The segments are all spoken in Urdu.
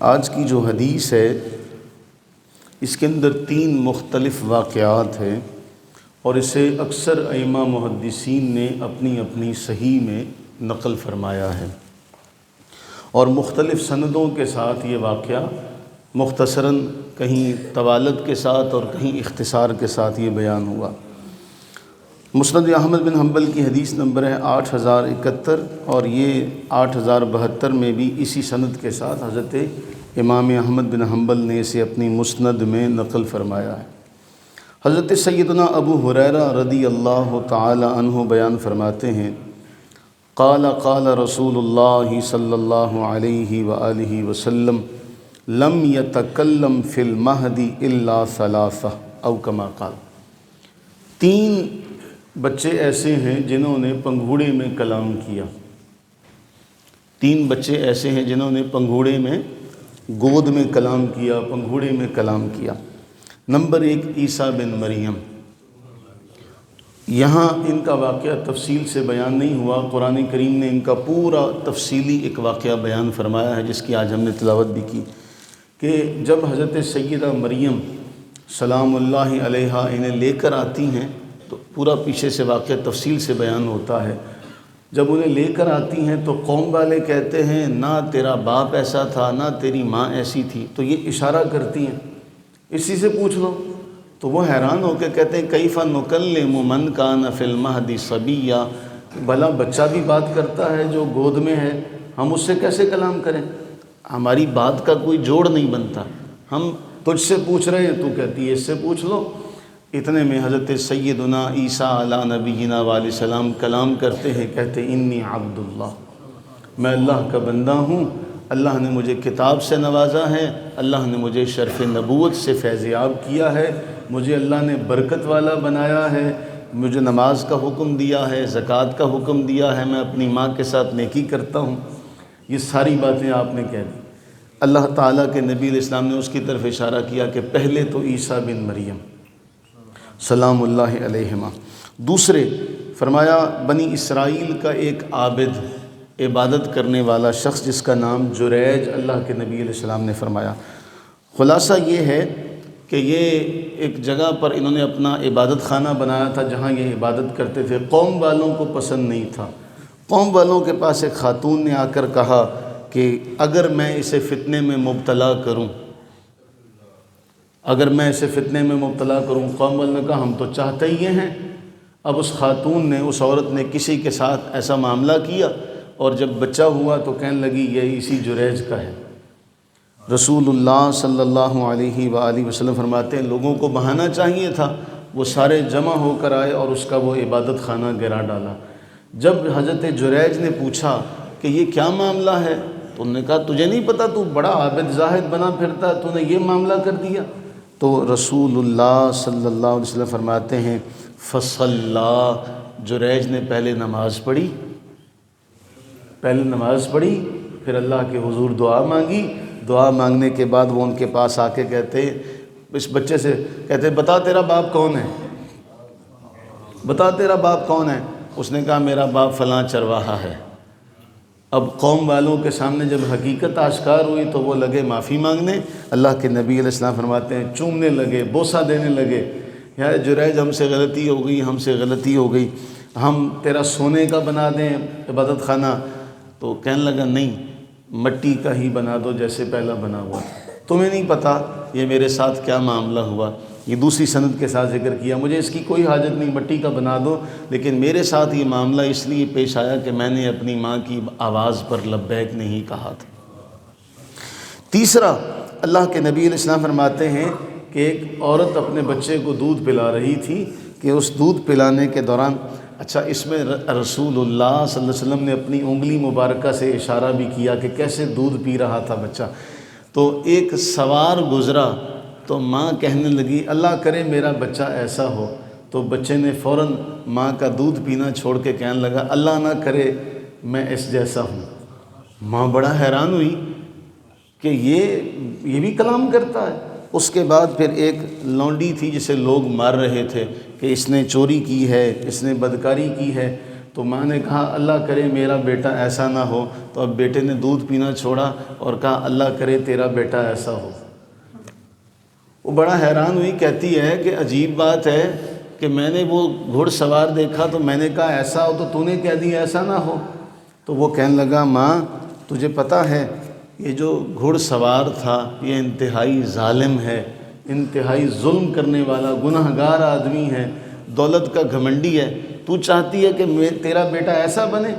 آج کی جو حدیث ہے اس کے اندر 3 مختلف واقعات ہیں اور اسے اکثر ائمہ محدثین نے اپنی اپنی صحیح میں نقل فرمایا ہے اور مختلف سندوں کے ساتھ یہ واقعہ مختصراً کہیں طوالت کے ساتھ اور کہیں اختصار کے ساتھ یہ بیان ہوا۔ مسند احمد بن حنبل کی حدیث نمبر ہے 8071 اور یہ 8072 میں بھی اسی سند کے ساتھ حضرت امام احمد بن حنبل نے اسے اپنی مسند میں نقل فرمایا ہے۔ حضرت سیدنا ابو ہریرہ رضی اللہ تعالی عنہ بیان فرماتے ہیں، قال قال رسول اللہ صلی اللہ علیہ وآلہ وسلم لم یتکلم فی المہد الا ثلاثہ او کما قال۔ 3 بچے ایسے ہیں جنہوں نے پنگھوڑے میں کلام کیا۔ 3 بچے ایسے ہیں جنہوں نے پنگھوڑے میں گود میں کلام کیا، پنگھوڑے میں کلام کیا۔ نمبر 1 عیسیٰ بن مریم۔ یہاں ان کا واقعہ تفصیل سے بیان نہیں ہوا، قرآن کریم نے ان کا پورا تفصیلی ایک واقعہ بیان فرمایا ہے جس کی آج ہم نے تلاوت بھی کی، کہ جب حضرت سیدہ مریم سلام اللہ علیہا انہیں لے کر آتی ہیں تو پورا پیچھے سے واقعہ تفصیل سے بیان ہوتا ہے۔ جب انہیں لے کر آتی ہیں تو قوم والے کہتے ہیں نہ تیرا باپ ایسا تھا نہ تیری ماں ایسی تھی، تو یہ اشارہ کرتی ہیں اسی سے پوچھ لو۔ تو وہ حیران ہو کے کہتے ہیں کیف نکلم من کان فی المہد صبیا، بھلا بچہ بھی بات کرتا ہے جو گود میں ہے، ہم اس سے کیسے کلام کریں؟ ہماری بات کا کوئی جوڑ نہیں بنتا، ہم تجھ سے پوچھ رہے ہیں، تو کہتی ہے اس سے پوچھ لو۔ اتنے میں حضرت سیدنا عیسیٰ علیہ نبینا علیہ السلام کلام کرتے ہیں، کہتے انی عبد اللہ، میں اللہ کا بندہ ہوں، اللہ نے مجھے کتاب سے نوازا ہے، اللہ نے مجھے شرف نبوت سے فیض یاب کیا ہے، مجھے اللہ نے برکت والا بنایا ہے، مجھے نماز کا حکم دیا ہے، زکوٰۃ کا حکم دیا ہے، میں اپنی ماں کے ساتھ نیکی کرتا ہوں۔ یہ ساری باتیں آپ نے کہہ دی۔ اللہ تعالیٰ کے نبی علیہ السلام نے اس کی طرف اشارہ کیا کہ پہلے تو عیسیٰ بن مریم سلام اللہ علیہما، دوسرے فرمایا بنی اسرائیل کا ایک عابد، عبادت کرنے والا شخص جس کا نام جریج، اللہ کے نبی علیہ السلام نے فرمایا۔ خلاصہ یہ ہے کہ یہ ایک جگہ پر انہوں نے اپنا عبادت خانہ بنایا تھا جہاں یہ عبادت کرتے تھے، قوم والوں کو پسند نہیں تھا۔ قوم والوں کے پاس ایک خاتون نے آ کر کہا کہ اگر میں اسے فتنے میں مبتلا کروں، اگر میں اسے فتنے میں مبتلا کروں، قوم والوں نے کہا ہم تو چاہتے ہی ہیں۔ اب اس خاتون نے، اس عورت نے کسی کے ساتھ ایسا معاملہ کیا اور جب بچہ ہوا تو کہنے لگی یہ اسی جریج کا ہے۔ رسول اللہ صلی اللہ علیہ وآلہ وسلم فرماتے ہیں لوگوں کو بہانا چاہیے تھا، وہ سارے جمع ہو کر آئے اور اس کا وہ عبادت خانہ گرا ڈالا۔ جب حضرت جریج نے پوچھا کہ یہ کیا معاملہ ہے تو انہوں نے کہا تجھے نہیں پتہ، تو بڑا عابد زاہد بنا پھرتا، تو نے یہ معاملہ کر دیا۔ تو رسول اللہ صلی اللہ علیہ وسلم فرماتے ہیں فصلی، جریج نے پہلے نماز پڑھی، پھر اللہ کے حضور دعا مانگی، دعا مانگنے کے بعد وہ ان کے پاس آ کے کہتے اس بچے سے کہتے بتا تیرا باپ کون ہے، بتا تیرا باپ کون ہے؟ اس نے کہا میرا باپ فلاں چرواہا ہے۔ اب قوم والوں کے سامنے جب حقیقت آشکار ہوئی تو وہ لگے معافی مانگنے، اللہ کے نبی علیہ السلام فرماتے ہیں چومنے لگے، بوسہ دینے لگے، یا جریج ہم سے غلطی ہو گئی، ہم تیرا سونے کا بنا دیں عبادت خانہ؟ تو کہنے لگا نہیں، مٹی کا ہی بنا دو جیسے پہلا بنا ہوا، تمہیں نہیں پتہ یہ میرے ساتھ کیا معاملہ ہوا۔ یہ دوسری سند کے ساتھ ذکر کیا، مجھے اس کی کوئی حاجت نہیں، مٹی کا بنا دو، لیکن میرے ساتھ یہ معاملہ اس لیے پیش آیا کہ میں نے اپنی ماں کی آواز پر لبیک نہیں کہا تھا۔ تیسرا، اللہ کے نبی علیہ السلام فرماتے ہیں کہ ایک عورت اپنے بچے کو دودھ پلا رہی تھی کہ اس دودھ پلانے کے دوران، اچھا اس میں رسول اللہ صلی اللہ علیہ وسلم نے اپنی انگلی مبارکہ سے اشارہ بھی کیا کہ کیسے دودھ پی رہا تھا بچہ۔ تو ایک سوار گزرا تو ماں کہنے لگی اللہ کرے میرا بچہ ایسا ہو، تو بچے نے فوراً ماں کا دودھ پینا چھوڑ کے کہنے لگا اللہ نہ کرے میں اس جیسا ہوں۔ ماں بڑا حیران ہوئی کہ یہ بھی کلام کرتا ہے۔ اس کے بعد پھر ایک لونڈی تھی جسے لوگ مار رہے تھے کہ اس نے چوری کی ہے، اس نے بدکاری کی ہے، تو ماں نے کہا اللہ کرے میرا بیٹا ایسا نہ ہو، تو اب بیٹے نے دودھ پینا چھوڑا اور کہا اللہ کرے تیرا بیٹا ایسا ہو۔ وہ بڑا حیران ہوئی، کہتی ہے کہ عجیب بات ہے کہ میں نے وہ گھڑ سوار دیکھا تو میں نے کہا ایسا ہو، تو تو نے کہہ دیا ایسا نہ ہو۔ تو وہ کہنے لگا ماں تجھے پتہ ہے یہ جو گھڑ سوار تھا یہ انتہائی ظالم ہے، انتہائی ظلم کرنے والا گنہگار آدمی ہے، دولت کا گھمنڈی ہے، تو چاہتی ہے کہ تیرا بیٹا ایسا بنے؟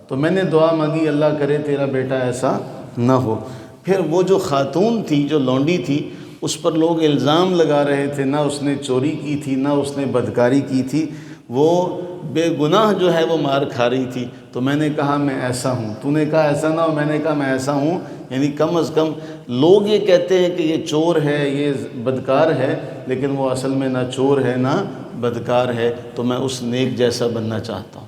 تو میں نے دعا مانگی اللہ کرے تیرا بیٹا ایسا نہ ہو۔ پھر وہ جو خاتون تھی، جو لونڈی تھی، اس پر لوگ الزام لگا رہے تھے، نہ اس نے چوری کی تھی نہ اس نے بدکاری کی تھی، وہ بے گناہ جو ہے وہ مار کھا رہی تھی۔ تو میں نے کہا میں ایسا ہوں، تو نے کہا ایسا نہ ہو، میں نے کہا میں ایسا ہوں، یعنی کم از کم لوگ یہ کہتے ہیں کہ یہ چور ہے، یہ بدکار ہے، لیکن وہ اصل میں نہ چور ہے نہ بدکار ہے، تو میں اس نیک جیسا بننا چاہتا ہوں۔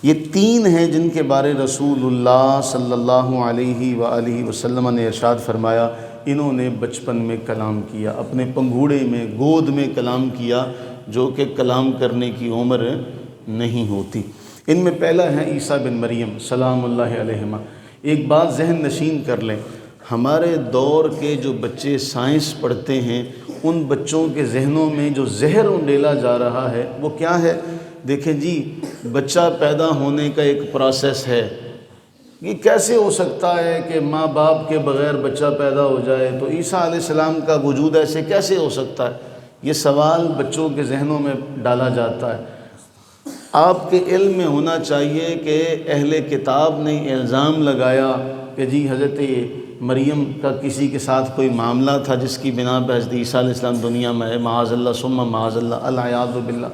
یہ تین ہیں جن کے بارے رسول اللہ صلی اللہ علیہ وآلہ وسلم نے ارشاد فرمایا انہوں نے بچپن میں کلام کیا، اپنے پنگھوڑے میں گود میں کلام کیا، جو کہ کلام کرنے کی عمر نہیں ہوتی۔ ان میں پہلا ہے عیسیٰ بن مریم سلام اللہ علیہما۔ ایک بات ذہن نشین کر لیں، ہمارے دور کے جو بچے سائنس پڑھتے ہیں ان بچوں کے ذہنوں میں جو زہر انڈیلا جا رہا ہے وہ کیا ہے؟ دیکھیں جی، بچہ پیدا ہونے کا ایک پروسیس ہے، یہ کیسے ہو سکتا ہے کہ ماں باپ کے بغیر بچہ پیدا ہو جائے؟ تو عیسیٰ علیہ السلام کا وجود ایسے کیسے ہو سکتا ہے؟ یہ سوال بچوں کے ذہنوں میں ڈالا جاتا ہے۔ آپ کے علم میں ہونا چاہیے کہ اہل کتاب نے الزام لگایا کہ جی حضرت مریم کا کسی کے ساتھ کوئی معاملہ تھا جس کی بنا پہ حضرت عیسیٰ علیہ السلام دنیا میں ہے، معاذ اللہ ثم معاذ اللہ، العیاذ باللہ۔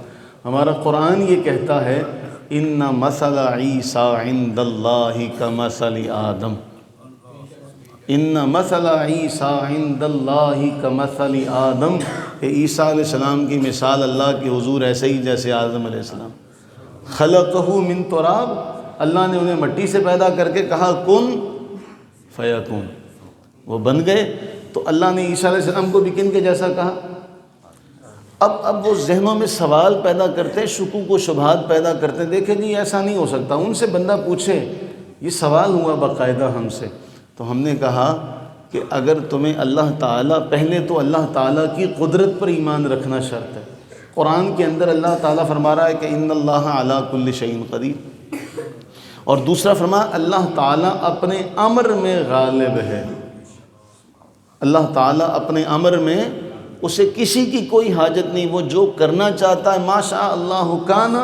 ہمارا قرآن یہ کہتا ہے ان مثل عیسیٰ عند اللہ کمثل آدم، ان مثل عیسیٰ عند اللہ کمثل آدم، کہ عیسیٰ علیہ السلام کی مثال اللہ کے حضور ایسے ہی جیسے آدم علیہ السلام۔ خلقہ من تراب، اللہ نے انہیں مٹی سے پیدا کر کے کہا کن فیکون، وہ بن گئے۔ تو اللہ نے عیسیٰ علیہ السلام کو بھی کن کے جیسا کہا۔ اب وہ ذہنوں میں سوال پیدا کرتے ہیں، شکوک و شبہات پیدا کرتے ہیں، دیکھیں جی ایسا نہیں ہو سکتا۔ ان سے بندہ پوچھے، یہ سوال ہوا باقاعدہ ہم سے، تو ہم نے کہا کہ اگر تمہیں اللہ تعالیٰ، پہلے تو اللہ تعالیٰ کی قدرت پر ایمان رکھنا شرط ہے۔ قرآن کے اندر اللہ تعالیٰ فرما رہا ہے کہ ان اللہ علی کل شیء قدیر، اور دوسرا فرمایا اللہ تعالیٰ اپنے امر میں غالب ہے۔ اللہ تعالیٰ اپنے امر میں اسے کسی کی کوئی حاجت نہیں، وہ جو کرنا چاہتا ہے ما شاء اللہ کان،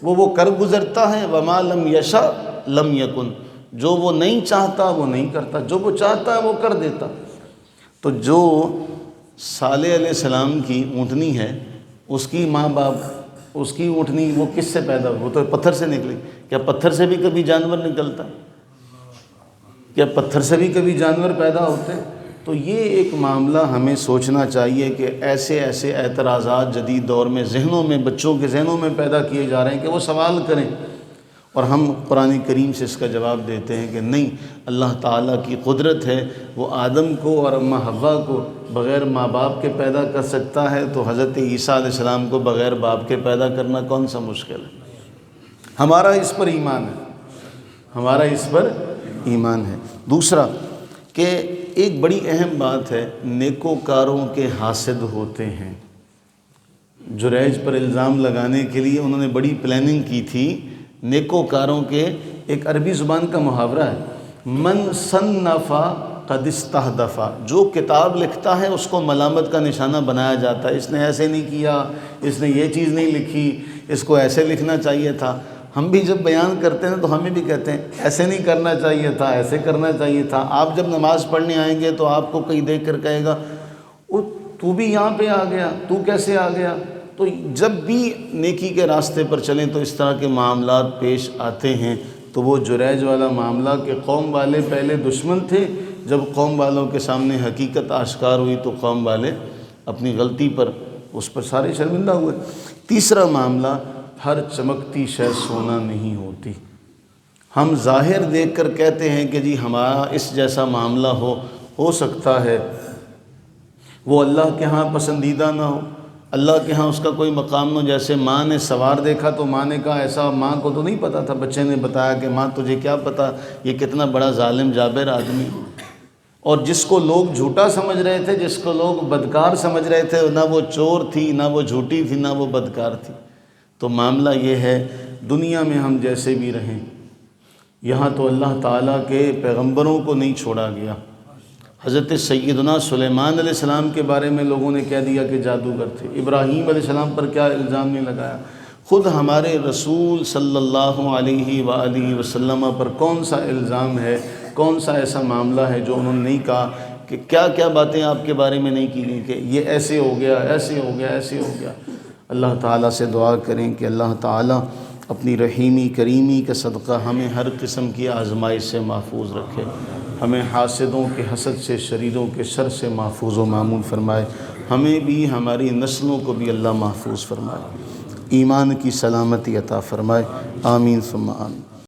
وہ کر گزرتا ہے، وما لم یشاء لم یکن، جو وہ نہیں چاہتا وہ نہیں کرتا، جو وہ چاہتا ہے وہ کر دیتا۔ تو جو صالح علیہ السلام کی اونٹنی ہے، اس کی ماں باپ، اس کی اونٹنی وہ کس سے پیدا ہوئی؟ وہ تو پتھر سے نکلی۔ کیا پتھر سے بھی کبھی جانور نکلتا ہے؟ کیا پتھر سے بھی کبھی جانور پیدا ہوتے ہیں؟ تو یہ ایک معاملہ ہمیں سوچنا چاہیے کہ ایسے اعتراضات جدید دور میں ذہنوں میں، بچوں کے ذہنوں میں پیدا کیے جا رہے ہیں کہ وہ سوال کریں، اور ہم قرآن کریم سے اس کا جواب دیتے ہیں کہ نہیں، اللہ تعالیٰ کی قدرت ہے، وہ آدم کو اور اماں حوا کو بغیر ماں باپ کے پیدا کر سکتا ہے، تو حضرت عیسیٰ علیہ السلام کو بغیر باپ کے پیدا کرنا کون سا مشکل ہے؟ ہمارا اس پر ایمان ہے، ہمارا اس پر ایمان ہے۔ دوسرا کہ ایک بڑی اہم بات ہے، نیکوکاروں کے حاسد ہوتے ہیں۔ جریج پر الزام لگانے کے لیے انہوں نے بڑی پلاننگ کی تھی۔ نیکوکاروں کے ایک عربی زبان کا محاورہ ہے، من صنف قد استہدف، جو کتاب لکھتا ہے اس کو ملامت کا نشانہ بنایا جاتا ہے، اس نے ایسے نہیں کیا، اس نے یہ چیز نہیں لکھی، اس کو ایسے لکھنا چاہیے تھا۔ ہم بھی جب بیان کرتے ہیں تو ہمیں بھی کہتے ہیں ایسے نہیں کرنا چاہیے تھا، ایسے کرنا چاہیے تھا۔ آپ جب نماز پڑھنے آئیں گے تو آپ کو کوئی دیکھ کر کہے گا تو بھی یہاں پہ آ گیا، تو کیسے آ گیا؟ تو جب بھی نیکی کے راستے پر چلیں تو اس طرح کے معاملات پیش آتے ہیں۔ تو وہ جریج والا معاملہ کہ قوم والے پہلے دشمن تھے، جب قوم والوں کے سامنے حقیقت آشکار ہوئی تو قوم والے اپنی غلطی پر اس پر سارے شرمندہ ہوئے۔ تیسرا معاملہ، ہر چمکتی شے سونا نہیں ہوتی۔ ہم ظاہر دیکھ کر کہتے ہیں کہ جی ہمارا اس جیسا معاملہ ہو سکتا ہے وہ اللہ کے ہاں پسندیدہ نہ ہو۔ اللہ کے ہاں اس کا کوئی مقام نہ، جیسے ماں نے سوار دیکھا تو ماں نے کہا ایسا، ماں کو تو نہیں پتہ تھا، بچے نے بتایا کہ ماں تجھے کیا پتہ یہ کتنا بڑا ظالم جابر آدمی، اور جس کو لوگ جھوٹا سمجھ رہے تھے، جس کو لوگ بدکار سمجھ رہے تھے، نہ وہ چور تھی، نہ وہ جھوٹی تھی، نہ وہ بدکار تھی۔ تو معاملہ یہ ہے، دنیا میں ہم جیسے بھی رہیں، یہاں تو اللہ تعالیٰ کے پیغمبروں کو نہیں چھوڑا گیا۔ حضرت سیدنا سلیمان علیہ السلام کے بارے میں لوگوں نے کہہ دیا کہ جادوگر تھے، ابراہیم علیہ السلام پر کیا الزام نہیں لگایا، خود ہمارے رسول صلی اللہ علیہ وآلہ وسلم پر کون سا الزام ہے، کون سا ایسا معاملہ ہے جو انہوں نے نہیں کہا، کہ کیا کیا باتیں آپ کے بارے میں نہیں کی گئی کہ یہ ایسے ہو گیا، ایسے ہو گیا، ایسے ہو گیا۔ اللہ تعالیٰ سے دعا کریں کہ اللہ تعالیٰ اپنی رحیمی کریمی کا صدقہ ہمیں ہر قسم کی آزمائش سے محفوظ رکھے، ہمیں حاسدوں کے حسد سے، شریروں کے شر سے محفوظ و مامون فرمائے، ہمیں بھی ہماری نسلوں کو بھی اللہ محفوظ فرمائے، ایمان کی سلامتی عطا فرمائے، آمین ثم آمین۔